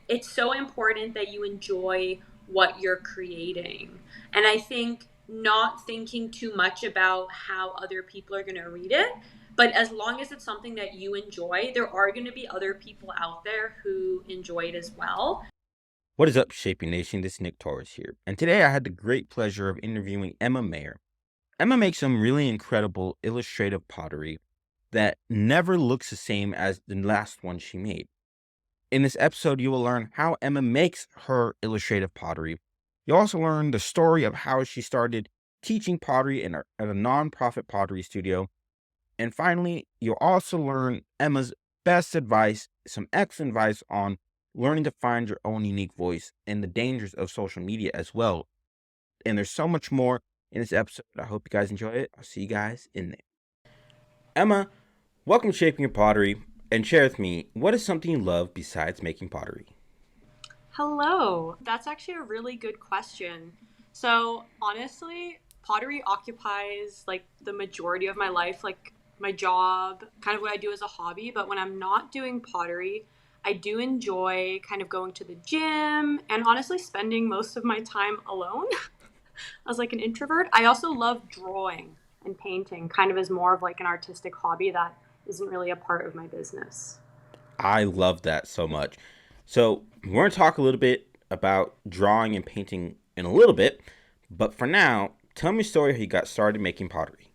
it's so important that you enjoy what you're creating. And I think not thinking too much about how other people are going to read it, but as long as it's something that you enjoy, there are going to be other people out there who enjoy it as well. What is up, Shaping Nation? This is Nick Torres here. And today I had the great pleasure of interviewing Emma Mayer. Emma makes some really incredible illustrative pottery that never looks the same as the last one she made. In this episode, you will learn how Emma makes her illustrative pottery. You'll also learn the story of how she started teaching pottery at a nonprofit pottery studio. And finally, you'll also learn Emma's best advice, some excellent advice on learning to find your own unique voice and the dangers of social media as well. And there's so much more in this episode. I hope you guys enjoy it. I'll see you guys in there. Emma, welcome to Shaping Your Pottery, and share with me, what is something you love besides making pottery? Hello. That's actually a really good question. So, honestly, pottery occupies like the majority of my life, like my job, kind of what I do as a hobby. But when I'm not doing pottery, I do enjoy kind of going to the gym and honestly spending most of my time alone as like an introvert. I also love drawing and painting, kind of as more of like an artistic hobby that isn't really a part of my business. I love that so much. So, we're going to talk a little bit about drawing and painting in a little bit, but for now, tell me a story how you got started making pottery.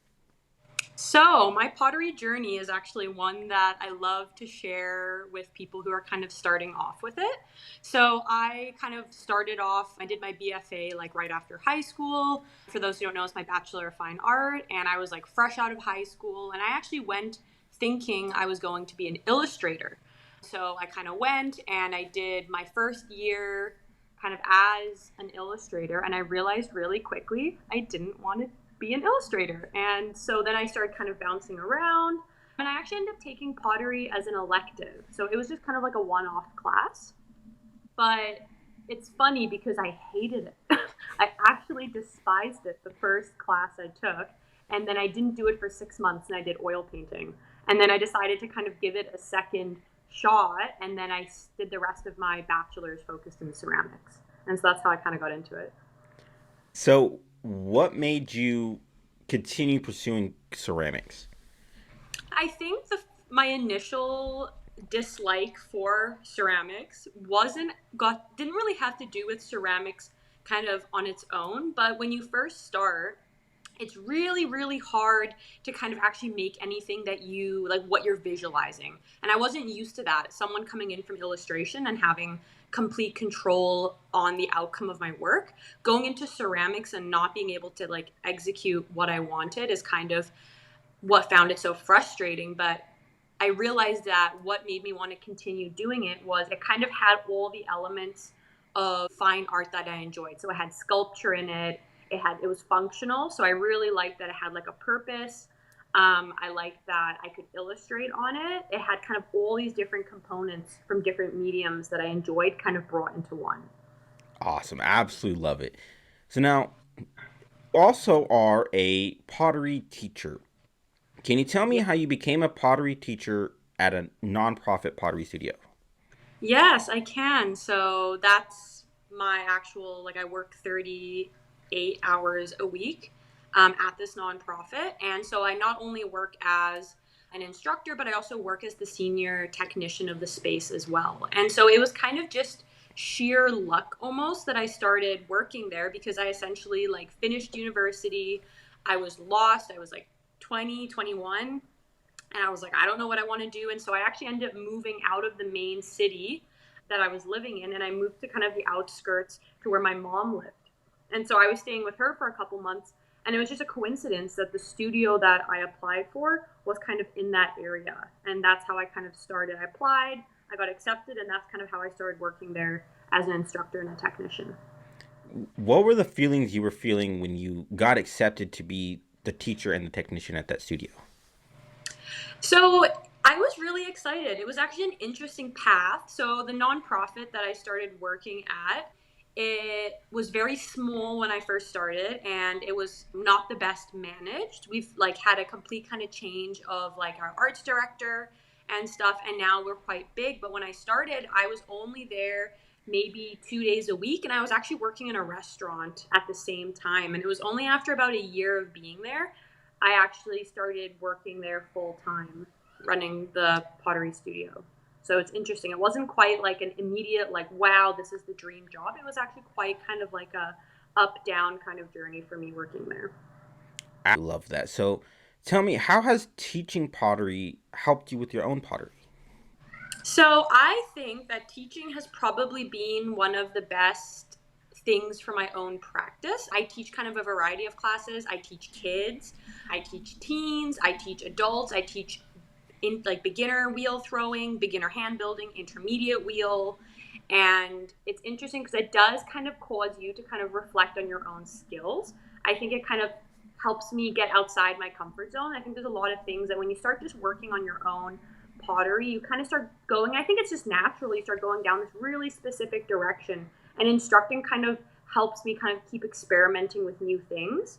So, my pottery journey is actually one that I love to share with people who are kind of starting off with it. So, I kind of started off, I did my BFA like right after high school. For those who don't know, it's my Bachelor of Fine Art. And I was like fresh out of high school. And I actually went thinking I was going to be an illustrator. So, I kind of went and I did my first year kind of as an illustrator. And I realized really quickly I didn't want to be an illustrator. And so then I started kind of bouncing around. And I actually ended up taking pottery as an elective. So it was just kind of like a one off class. But it's funny because I hated it. I actually despised it the first class I took. And then I didn't do it for 6 months and I did oil painting. And then I decided to kind of give it a second shot. And then I did the rest of my bachelor's focused in ceramics. And so that's how I kind of got into it. So, what made you continue pursuing ceramics? I think my initial dislike for ceramics wasn't got didn't really have to do with ceramics kind of on its own, but when you first start, it's really really hard to kind of actually make anything that you like what you're visualizing. And I wasn't used to that. Someone coming in from illustration and having complete control on the outcome of my work, going into ceramics and not being able to like execute what I wanted is kind of what found it so frustrating. But I realized that what made me want to continue doing it was it kind of had all the elements of fine art that I enjoyed. So it had sculpture in it. It was functional. So I really liked that it had like a purpose. I liked that I could illustrate on it. It had kind of all these different components from different mediums that I enjoyed kind of brought into one. Awesome. Absolutely love it. So, now, also are a pottery teacher. Can you tell me Yeah. how you became a pottery teacher at a nonprofit pottery studio? Yes, I can. So that's my actual, like, I work 38 hours a week at this nonprofit. And so I not only work as an instructor, but I also work as the senior technician of the space as well. And so it was kind of just sheer luck almost that I started working there because I essentially like finished university. I was lost. I was like 20, 21. And I was like, I don't know what I want to do. And so I actually ended up moving out of the main city that I was living in. And I moved to kind of the outskirts to where my mom lived. And so I was staying with her for a couple months. And it was just a coincidence that the studio that I applied for was kind of in that area. And that's how I kind of started. I applied, I got accepted, and that's kind of how I started working there as an instructor and a technician. What were the feelings you were feeling when you got accepted to be the teacher and the technician at that studio? So I was really excited. It was actually an interesting path. So the nonprofit that I started working at, it was very small when I first started and it was not the best managed. We've like had a complete kind of change of like our arts director and stuff. And now we're quite big. But when I started, I was only there maybe 2 days a week. And I was actually working in a restaurant at the same time. And it was only after about a year of being there, I actually started working there full time, running the pottery studio. So it's interesting. It wasn't quite like an immediate, like, wow, this is the dream job. It was actually quite kind of like a up down kind of journey for me working there. I love that. So tell me, how has teaching pottery helped you with your own pottery? So I think that teaching has probably been one of the best things for my own practice. I teach kind of a variety of classes. I teach kids, I teach teens, I teach adults, I teach in like beginner wheel throwing, beginner hand building, intermediate wheel. And it's interesting because it does kind of cause you to kind of reflect on your own skills. I think it kind of helps me get outside my comfort zone. I think there's a lot of things that when you start just working on your own pottery, you kind of start going, I think it's just naturally you start going down this really specific direction. And instructing kind of helps me kind of keep experimenting with new things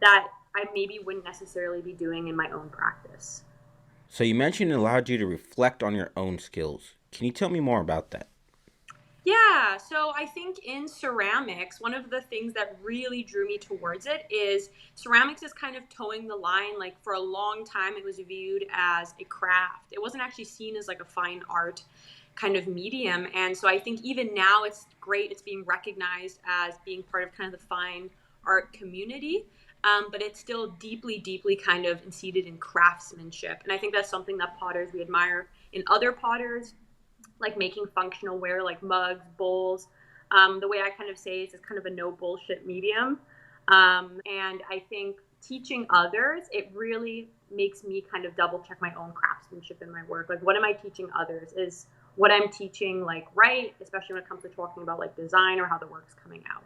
that I maybe wouldn't necessarily be doing in my own practice. So you mentioned it allowed you to reflect on your own skills. Can you tell me more about that? Yeah, so I think in ceramics, one of the things that really drew me towards it is ceramics is kind of towing the line. Like for a long time, it was viewed as a craft. It wasn't actually seen as like a fine art kind of medium. And so I think even now it's great. It's being recognized as being part of kind of the fine art community. But it's still deeply, deeply kind of seated in craftsmanship. And I think that's something that potters we admire in other potters, like making functional ware like mugs, bowls. The way I kind of say it is kind of a no bullshit medium. And I think teaching others, it really makes me kind of double check my own craftsmanship in my work. Like, what am I teaching others? Is what I'm teaching like right, especially when it comes to talking about like design or how the work's coming out.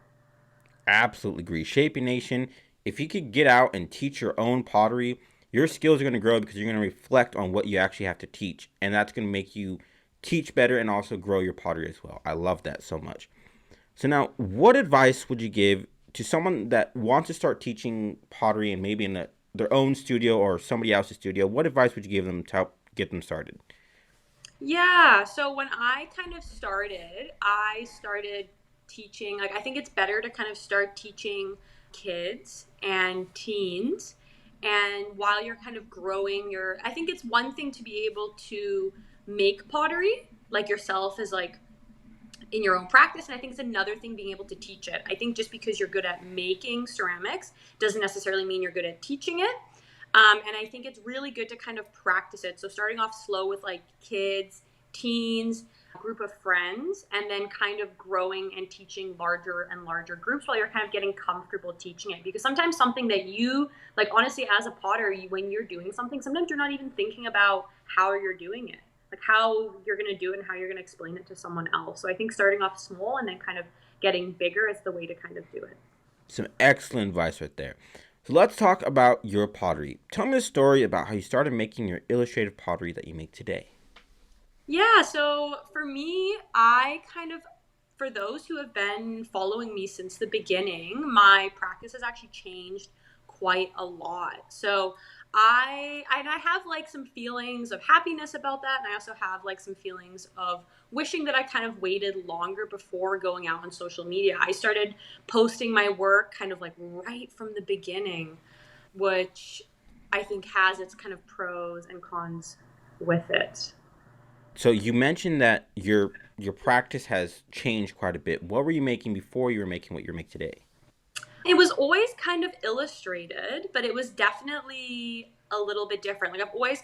Absolutely agree. Shaping Nation, if you could get out and teach your own pottery, your skills are going to grow because you're going to reflect on what you actually have to teach. And that's going to make you teach better and also grow your pottery as well. I love that so much. So, now, what advice would you give to someone that wants to start teaching pottery and maybe in their own studio or somebody else's studio? What advice would you give them to help get them started? Yeah. So when I started teaching, like, I think it's better to kind of start teaching kids and teens. And while you're kind of growing I think it's one thing to be able to make pottery, like yourself as like in your own practice. And I think it's another thing being able to teach it. I think just because you're good at making ceramics doesn't necessarily mean you're good at teaching it. And I think it's really good to kind of practice it. So starting off slow with like kids, teens, a group of friends, and then kind of growing and teaching larger and larger groups while you're kind of getting comfortable teaching it. Because sometimes something that you like, honestly, as a potter, when you're doing something, sometimes you're not even thinking about how you're doing it, like how you're going to do it and how you're going to explain it to someone else. So I think starting off small and then kind of getting bigger is the way to kind of do it. Some excellent advice right there. So, let's talk about your pottery. Tell me a story about how you started making your illustrative pottery that you make today. Yeah, so for me, for those who have been following me since the beginning, my practice has actually changed quite a lot. So I have like some feelings of happiness about that, and I also have like some feelings of wishing that I kind of waited longer before going out on social media. I started posting my work kind of like right from the beginning, which I think has its kind of pros and cons with it. So, you mentioned that your practice has changed quite a bit. What were you making before you were making what you make today? It was always kind of illustrated, but it was definitely a little bit different. I've always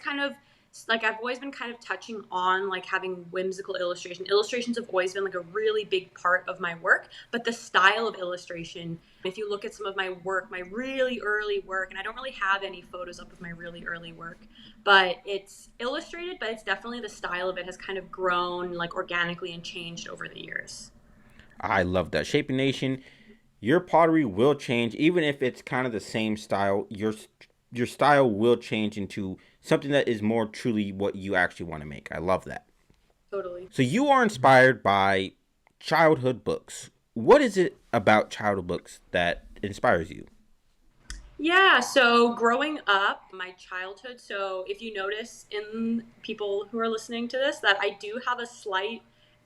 been kind of touching on like having whimsical illustration. Illustrations have always been like a really big part of my work, but the style of illustration, if you look at some of my work, my really early work, and I don't really have any photos up of my really early work, but it's illustrated, but it's definitely the style of it has kind of grown like organically and changed over the years. I love that. Shaping Nation, your pottery will change even if it's kind of the same style. Your style will change into something that is more truly what you actually want to make. I love that. Totally. So you are inspired by childhood books. What is it about childhood books that inspires you? Yeah, so growing up, my childhood, so if you notice in people who are listening to this, that I do have a slight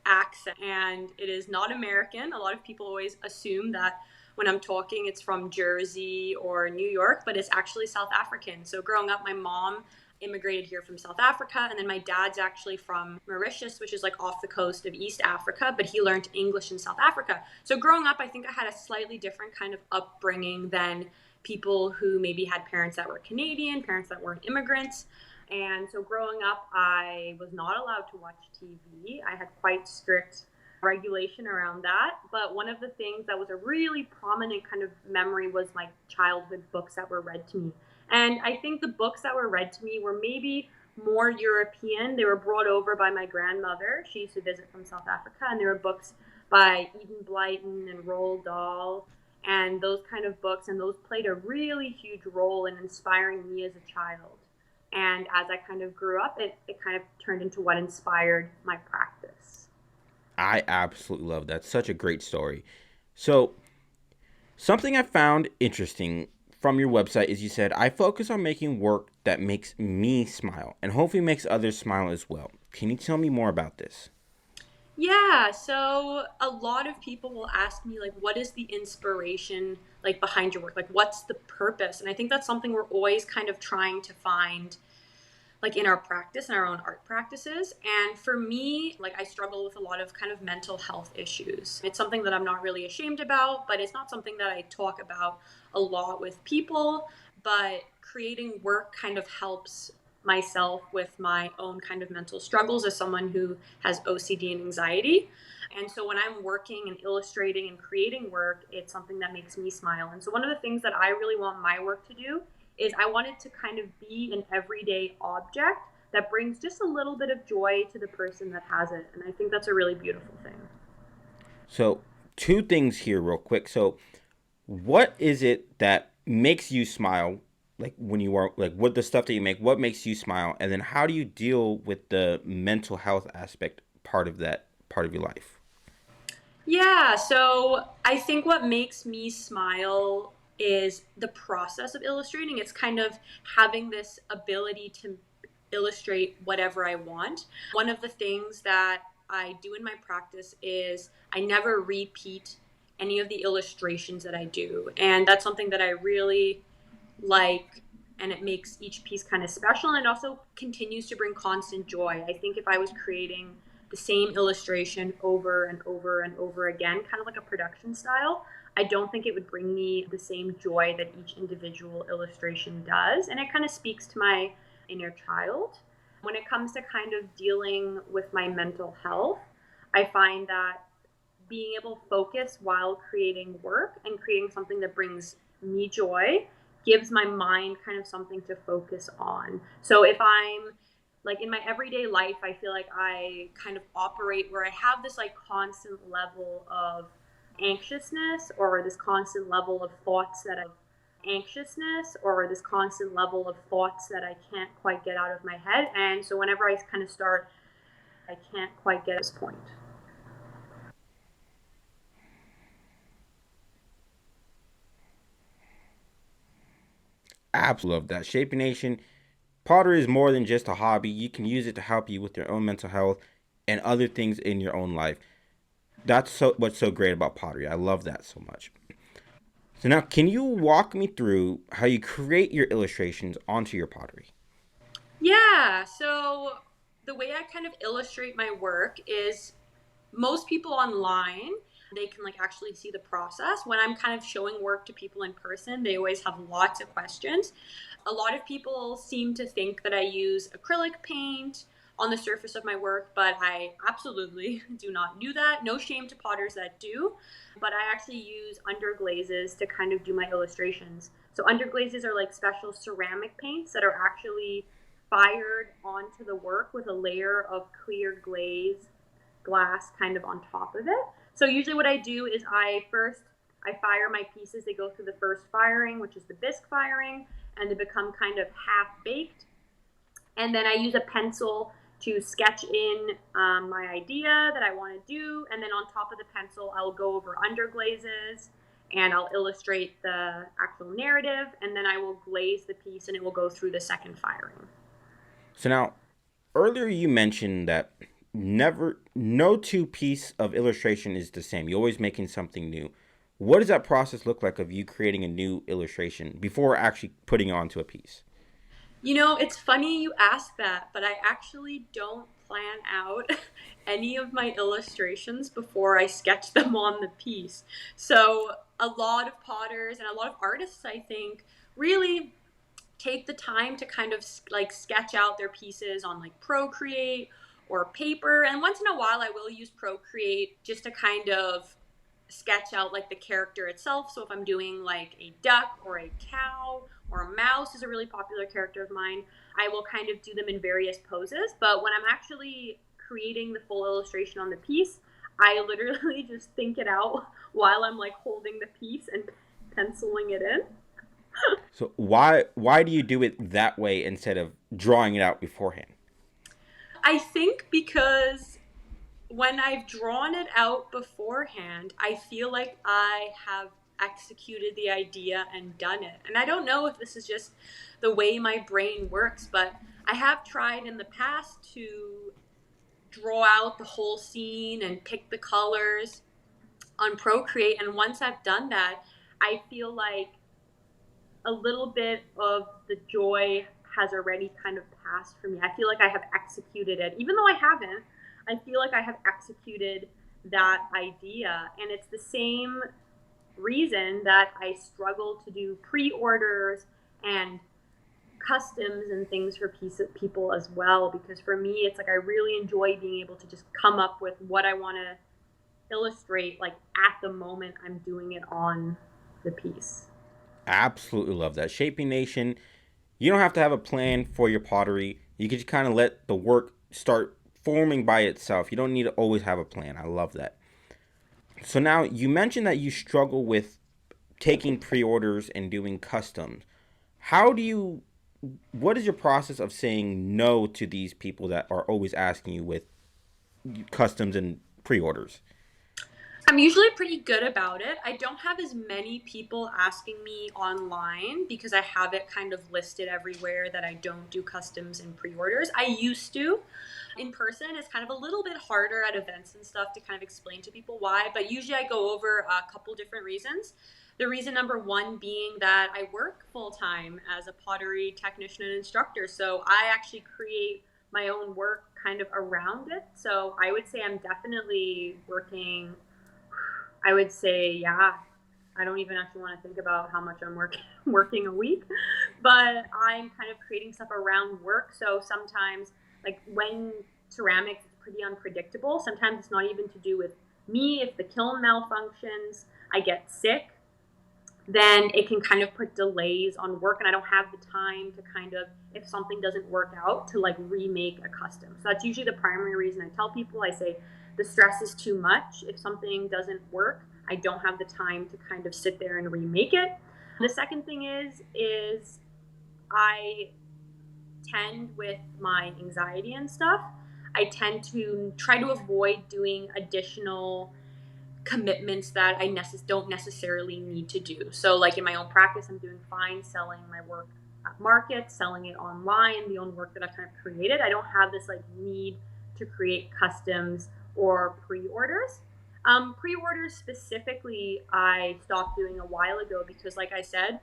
accent and it is not American. A lot of people always assume that when I'm talking, it's from Jersey or New York, but it's actually South African. So growing up, my mom immigrated here from South Africa, and then my dad's actually from Mauritius, which is like off the coast of East Africa, but he learned English in South Africa. So growing up, I think I had a slightly different kind of upbringing than people who maybe had parents that were Canadian, parents that weren't immigrants. And so growing up, I was not allowed to watch TV. I had quite strict regulation around that. But one of the things that was a really prominent kind of memory was my childhood books that were read to me. And I think the books that were read to me were maybe more European. They were brought over by my grandmother. She used to visit from South Africa, and there were books by Eden Blyton and Roald Dahl and those kind of books, and those played a really huge role in inspiring me as a child. And as I kind of grew up, it kind of turned into what inspired my practice. I absolutely love that. Such a great story. So, something I found interesting from your website is you said, I focus on making work that makes me smile and hopefully makes others smile as well. Can you tell me more about this? Yeah, so a lot of people will ask me like what is the inspiration like behind your work? Like what's the purpose? And I think that's something we're always kind of trying to find like in our practice, in our own art practices. And for me, like I struggle with a lot of kind of mental health issues. It's something that I'm not really ashamed about, but it's not something that I talk about a lot with people. But creating work kind of helps myself with my own kind of mental struggles as someone who has OCD and anxiety. And so when I'm working and illustrating and creating work, it's something that makes me smile. And so one of the things that I really want my work to do is I wanted to kind of be an everyday object that brings just a little bit of joy to the person that has it. And I think that's a really beautiful thing. So, two things here, real quick. So, what is it that makes you smile? Like when you are like what the stuff that you make, what makes you smile? And then how do you deal with the mental health aspect part of that part of your life? Yeah, so I think what makes me smile is the process of illustrating. It's kind of having this ability to illustrate whatever I want. One of the things that I do in my practice is I never repeat any of the illustrations that I do. And that's something that I really like, and it makes each piece kind of special, and it also continues to bring constant joy. I think if I was creating the same illustration over and over and over again, kind of like a production style, I don't think it would bring me the same joy that each individual illustration does. And it kind of speaks to my inner child. When it comes to kind of dealing with my mental health, I find that being able to focus while creating work and creating something that brings me joy gives my mind kind of something to focus on. So if I'm like in my everyday life, I feel like I kind of operate where I have this like constant level of anxiousness or this constant level of thoughts that I anxiousness or this constant level of thoughts that I can't quite get out of my head. And so whenever I kind of start, I can't quite get to this point. Absolutely love that. Shaping Nation, pottery is more than just a hobby. You can use it to help you with your own mental health and other things in your own life. That's so what's so great about pottery. I love that so much. So now, can you walk me through how you create your illustrations onto your pottery? Yeah, so the way I kind of illustrate my work is most people online, they can like actually see the process. When I'm kind of showing work to people in person, they always have lots of questions. A lot of people seem to think that I use acrylic paint on the surface of my work, but I absolutely do not do that. No shame to potters that do, but I actually use underglazes to kind of do my illustrations. So underglazes are like special ceramic paints that are actually fired onto the work with a layer of clear glass kind of on top of it. So usually what I do is I fire my pieces. They go through the first firing, which is the bisque firing, and they become kind of half baked. And then I use a pencil to sketch in my idea that I want to do. And then on top of the pencil, I'll go over underglazes and I'll illustrate the actual narrative, and then I will glaze the piece and it will go through the second firing. So now, earlier you mentioned that no two piece of illustration is the same. You're always making something new. What does that process look like of you creating a new illustration before actually putting it onto a piece? You know, it's funny you ask that, but I actually don't plan out any of my illustrations before I sketch them on the piece. So, a lot of potters and a lot of artists, I think, really take the time to kind of like sketch out their pieces on like Procreate or paper. And once in a while, I will use Procreate just to kind of sketch out like the character itself. So if I'm doing like a duck or a cow or a mouse is a really popular character of mine, I will kind of do them in various poses. But when I'm actually creating the full illustration on the piece, I literally just think it out while I'm like holding the piece and penciling it in. So why do you do it that way instead of drawing it out beforehand? I think because when I've drawn it out beforehand, I feel like I have executed the idea and done it. And I don't know if this is just the way my brain works, but I have tried in the past to draw out the whole scene and pick the colors on Procreate. And once I've done that, I feel like a little bit of the joy has already kind of passed for me. I feel like I have executed it. Even though I haven't, I feel like I have executed that idea. And it's the same reason that I struggle to do pre orders and customs and things for people as well. Because for me, it's like I really enjoy being able to just come up with what I want to illustrate, like at the moment I'm doing it on the piece. Absolutely love that. Shaping Nation, you don't have to have a plan for your pottery. You can just kind of let the work start forming by itself. You don't need to always have a plan. I love that. So now you mentioned that you struggle with taking pre-orders and doing customs. How do you what is your process of saying no to these people that are always asking you with customs and pre-orders? I'm usually pretty good about it. I don't have as many people asking me online because I have it kind of listed everywhere that I don't do customs and pre orders. I used to. In person, it's kind of a little bit harder at events and stuff to kind of explain to people why, but usually I go over a couple different reasons. The reason number one being that I work full time as a pottery technician and instructor. So I actually create my own work kind of around it. So I would say I'm definitely working, I would say, yeah, I don't even actually want to think about how much I'm working a week, but I'm kind of creating stuff around work. So sometimes, like when ceramics is pretty unpredictable, sometimes it's not even to do with me. If the kiln malfunctions, I get sick, then it can kind of put delays on work, and I don't have the time to kind of, if something doesn't work out, to like remake a custom. So that's usually the primary reason I tell people. I say the stress is too much. If something doesn't work, I don't have the time to kind of sit there and remake it. The second thing is I tend, with my anxiety and stuff, I tend to try to avoid doing additional commitments that I don't necessarily need to do. So, like in my own practice, I'm doing fine selling my work at markets, selling it online, the own work that I've kind of created. I don't have this like need to create customs or pre-orders. Pre-orders specifically, I stopped doing a while ago because, like I said,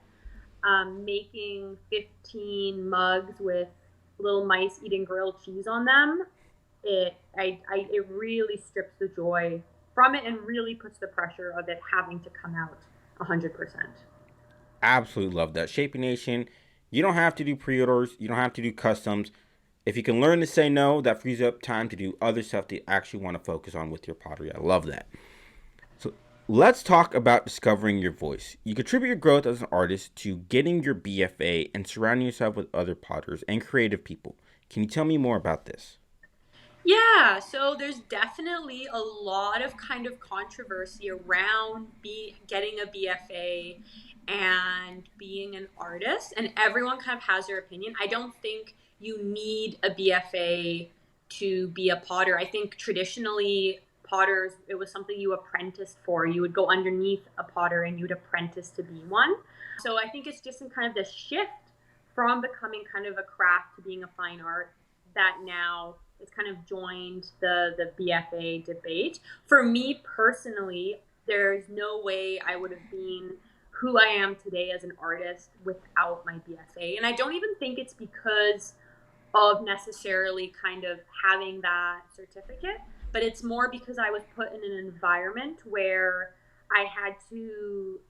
making 15 mugs with little mice eating grilled cheese on them, it really strips the joy from it and really puts the pressure of it having to come out 100%. Absolutely love that. Shaping Nation, you don't have to do pre-orders, you don't have to do customs. If you can learn to say no, that frees up time to do other stuff that you actually want to focus on with your pottery. I love that. So let's talk about discovering your voice. You contribute your growth as an artist to getting your BFA and surrounding yourself with other potters and creative people. Can you tell me more about this? Yeah, so there's definitely a lot of kind of controversy around getting a BFA and being an artist, and everyone kind of has their opinion. I don't think you need a BFA to be a potter. I think traditionally potters, it was something you apprenticed for. You would go underneath a potter and you'd apprentice to be one. So I think it's just in kind of this shift from becoming kind of a craft to being a fine art that now it's kind of joined the BFA debate. For me personally, there's no way I would have been who I am today as an artist without my BFA. And I don't even think it's because of necessarily kind of having that certificate, but it's more because I was put in an environment where I had to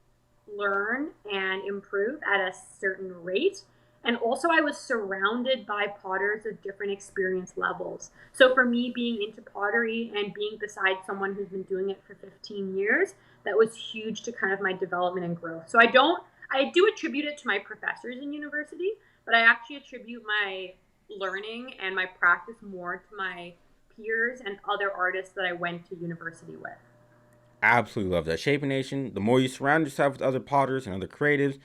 learn and improve at a certain rate. And also, I was surrounded by potters of different experience levels. So, for me, being into pottery and being beside someone who's been doing it for 15 years, that was huge to kind of my development and growth. So, I do attribute it to my professors in university, but I actually attribute my learning and my practice more to my peers and other artists that I went to university with. Absolutely love that. Shaping Nation, the more you surround yourself with other potters and other creatives,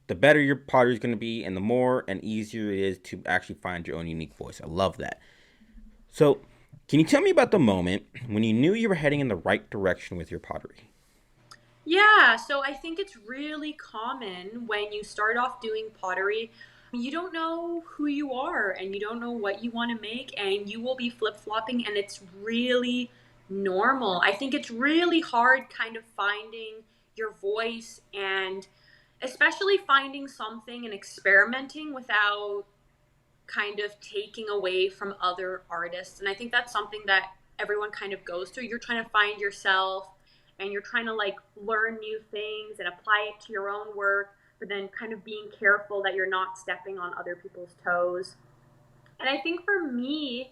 the better your pottery is going to be, and the more and easier it is to actually find your own unique voice. I love that. So, can you tell me about the moment when you knew you were heading in the right direction with your pottery? Yeah, so I think it's really common when you start off doing pottery, you don't know who you are and you don't know what you want to make, and you will be flip-flopping, and it's really normal. I think it's really hard kind of finding your voice, and especially finding something and experimenting without kind of taking away from other artists. And I think that's something that everyone kind of goes through. You're trying to find yourself and you're trying to like learn new things and apply it to your own work, but then kind of being careful that you're not stepping on other people's toes. And I think for me,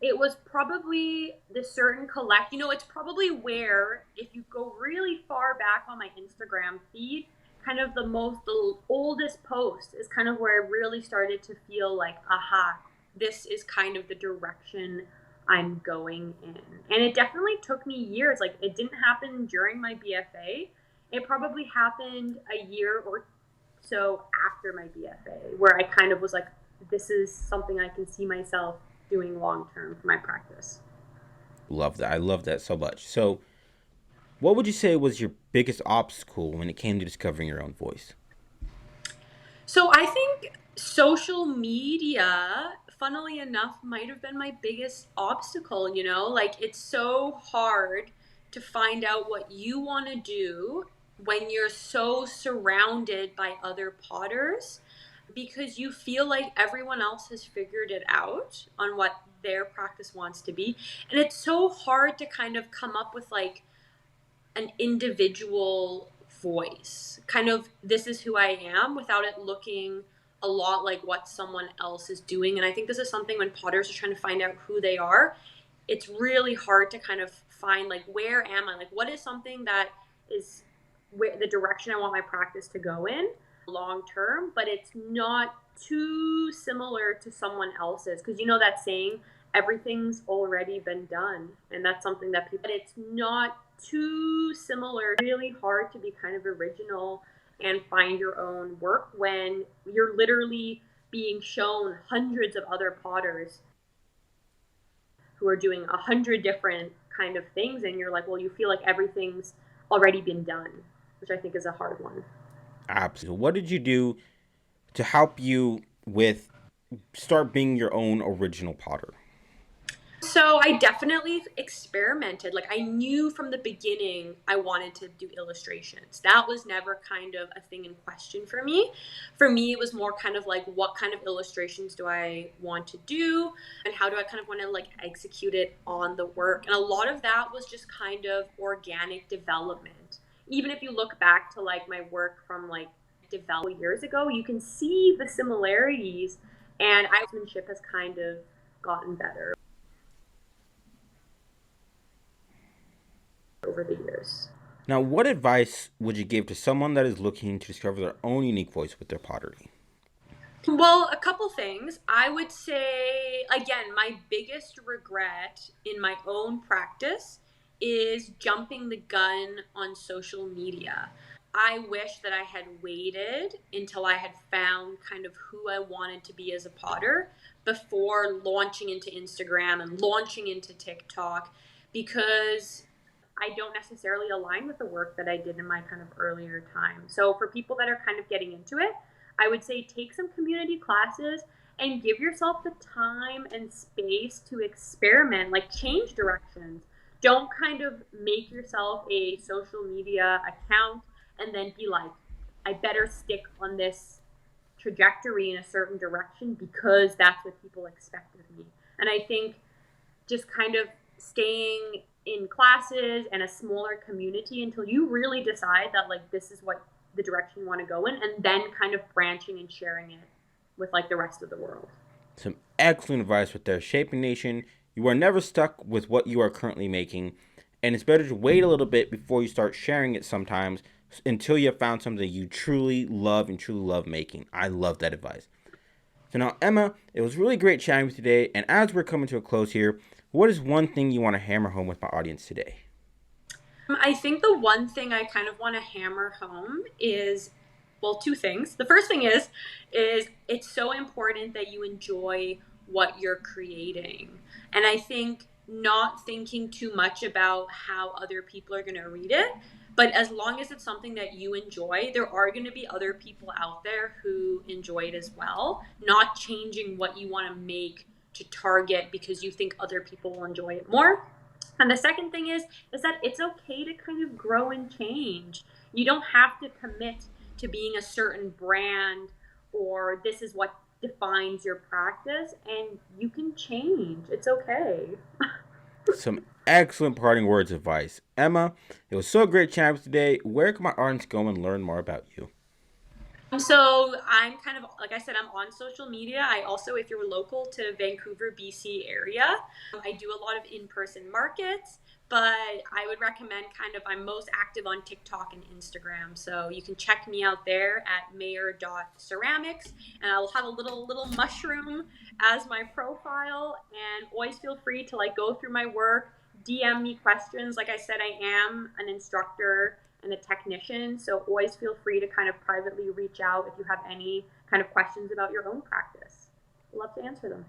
it was probably the certain collect, it's probably where, if you go really far back on my Instagram feed, kind of the oldest post is kind of where I really started to feel like, aha, this is kind of the direction I'm going in. And it definitely took me years. Like, it didn't happen during my BFA. It probably happened a year or so after my BFA, where I kind of was like, this is something I can see myself doing long term for my practice. Love that. I love that so much. So, what would you say was your biggest obstacle when it came to discovering your own voice? So I think social media, funnily enough, might have been my biggest obstacle, like it's so hard to find out what you want to do when you're so surrounded by other potters, because you feel like everyone else has figured it out on what their practice wants to be. And it's so hard to kind of come up with like an individual voice. Kind of, this is who I am, without it looking a lot like what someone else is doing. And I think this is something when potters are trying to find out who they are, it's really hard to kind of find like, where am I? Like, what is something that is where the direction I want my practice to go in long term, but it's not too similar to someone else's. Because that saying, everything's already been done. And that's something that people, it's not too similar. Really hard to be kind of original and find your own work when you're literally being shown hundreds of other potters who are doing 100 different kind of things, and you're like, well, you feel like everything's already been done, which I think is a hard one. Absolutely. What did you do to help you with start being your own original potter? So I definitely experimented. Like, I knew from the beginning I wanted to do illustrations. That was never kind of a thing in question for me. For me, it was more kind of like, what kind of illustrations do I want to do, and how do I kind of want to like execute it on the work? And a lot of that was just kind of organic development. Even if you look back to like my work from like develop years ago, you can see the similarities, and my craftsmanship has kind of gotten better over the years. Now, what advice would you give to someone that is looking to discover their own unique voice with their pottery? Well, a couple things. I would say, again, my biggest regret in my own practice is jumping the gun on social media. I wish that I had waited until I had found kind of who I wanted to be as a potter before launching into Instagram and launching into TikTok, because I don't necessarily align with the work that I did in my kind of earlier time. So for people that are kind of getting into it, I would say take some community classes and give yourself the time and space to experiment, like change directions. Don't kind of make yourself a social media account and then be like, I better stick on this trajectory in a certain direction because that's what people expect of me. And I think just kind of staying in classes and a smaller community until you really decide that like this is what the direction you want to go in, and then kind of branching and sharing it with like the rest of the world. Some excellent advice with there. Shaping Nation, you are never stuck with what you are currently making, and it's better to wait a little bit before you start sharing it sometimes until you have found something you truly love and truly love making. I love that advice. So now, Emma, it was really great chatting with you today, and as we're coming to a close here, what is one thing you want to hammer home with my audience today? I think the one thing I kind of want to hammer home is, well, two things. The first thing is it's so important that you enjoy what you're creating. And I think not thinking too much about how other people are going to read it, but as long as it's something that you enjoy, there are going to be other people out there who enjoy it as well. Not changing what you want to make to target because you think other people will enjoy it more. And the second thing is that it's okay to kind of grow and change. You don't have to commit to being a certain brand or this is what defines your practice, and you can change. It's okay. Some excellent parting words of advice. Emma, it was so great chatting with you today. Where can my audience go and learn more about you? So I'm kind of, like I said, I'm on social media. I also, if you're local to Vancouver, BC area, I do a lot of in-person markets, but I would recommend kind of, I'm most active on TikTok and Instagram. So you can check me out there at mayor.ceramics, and I'll have a little mushroom as my profile, and always feel free to like go through my work, DM me questions. Like I said, I am an instructor and a technician. So always feel free to kind of privately reach out if you have any kind of questions about your own practice. I'd love to answer them.